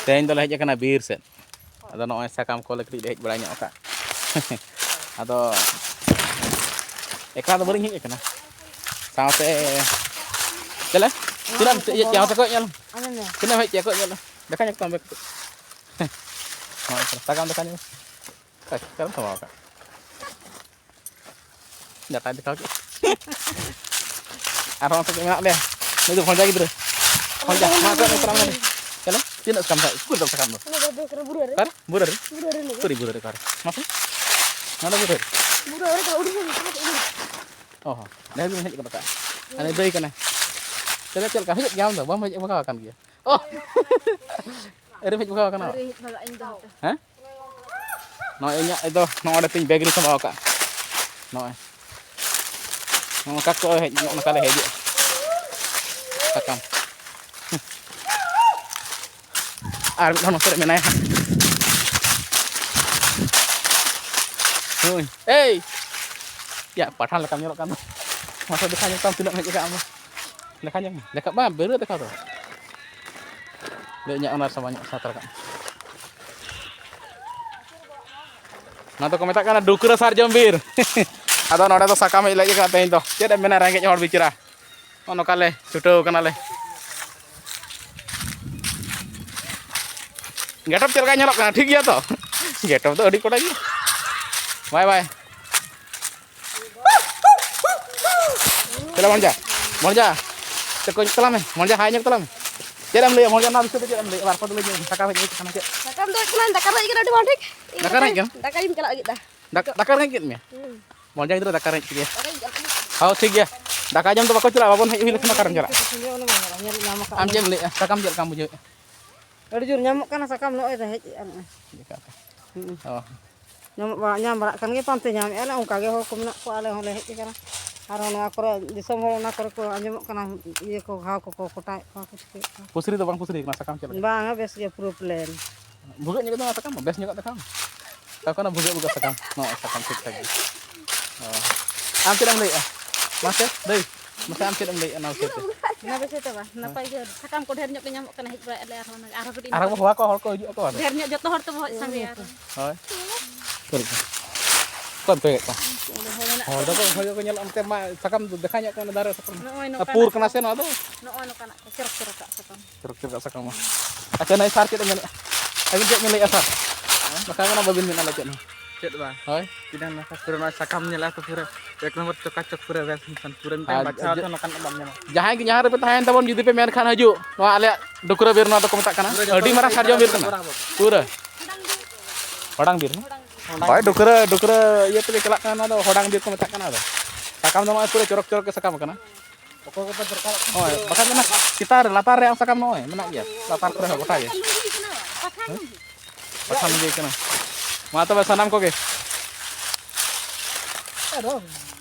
Tehnya itu lehnya kena bir set. Atau noy sakam kolek di leh banyak oka. Atau ekra tuh bering kena. Sampai jalan. Tidak yang tekok nyala. Kena hek tekok nyala. Dekanya tambah. Sakam dekanya. Sekarang sama oka. Nggak tadi kau. Arang sakit enak deh. Ini tuh konjak gitu. Konjak makan terang lagi. Kalau tidak sakam tak, kudu sakam tu. Kar, burar. Turi burar kar. Masuk? Mana burar? Burar kalau udah ini. Oh, dah tu hej kata. Ane doi kana. Cela cel ka hej jam tu, bam hej buka kan dia. Oh. Ere hej buka kana. Hah? Noi nya itu, no ada ting bag ni sama ka. Noi. No kak ko hej no kala hej. Sakam. Ar no sere menai. Oi. Hey. Ya, pathan lekam nyolok kan. Masa dekanya tam tidak hej ka am. Lekanya. Lekap ba beru te ka to. Leknya onar sama nyak satar kan. Nah to komentak kana dukura sarjombir. Ado node to sakam hej lagi ka tein to. Ceda mena rangge hor bicara. Ono kale suto kana le. Getop cel ka nyolok kana ठीक gya to. Getop to adi koda gi. Bye bye. Chela monja. Cekoj telam monja hanya telam. Cedam le monja na bisu cedam le bar ko dulu sakam hej kana cek. Sakam to kelan dakar lagi kan ada mandik. Dakar hej kan? Dakar ini kalau gitu dah. Dakar hej me. Monja itu dakar hej dia. Hau ठीक gya. Dakar jam to bako cela babon hej hil kana karan cela. Am jem le sakam cel kamu je. Ada jur nyamuk kan sakam no eta hej. Oh. Nyamuk kan ge pante nyamuk ala ongka ge hukum nak ko ale hole hej kana. Aro no akore disom hol na kore ko nyamuk kana iye ko ha ko kotai ko ko. Pusri to bang pusri kana sakam cel. Bang bes ge problem. Buka nya to sakam bes nya sakam. Kau kana buka sakam. No sakam tik lagi. Oh. Am cedam le. Masih deui. Masih am cedam le na set. Na bes eta ba. Napa ge sakam ko dher nyok nyamuk kana hej ba ale aro gedi. Arang bahwa ko hol ko hiju ko. Dher nyok joto hor to sampean. Hoi. Sorry. Kon pe ka. Hol do ko nyal am tema sakam dekanya ko na dare sakam. Apur kana sen ado. No ono kana cerok-cerok ka sakam. Cerok-cerok sakam. Acha nai sar cedam nyal. Agin cek nyalai asar. Maka kana babin min ala cek no. Cek ba. Hoi. Tidak nak pura sakam nyala to pura. Ek nomor cokak pura ves pura tem baca to nokan bam nyama. Jahay ki nyahar pe tahen tabon judi pe men khan haju. No ale dukura bir no to ko metak kana. Adi mara sarjom bir kana. Pura. Hodang bir no. Hoi dukura iye pe kelak kana do hodang bir ko metak kana do. Sakam no pura corok-corok ke sakam kana. Pokok ko terkal. Oh, bakat mana kita latar yang sakam no menak ya. Latar pura kota ya. Pasam ge kana. Mata ba sanam ko ge. Aduh.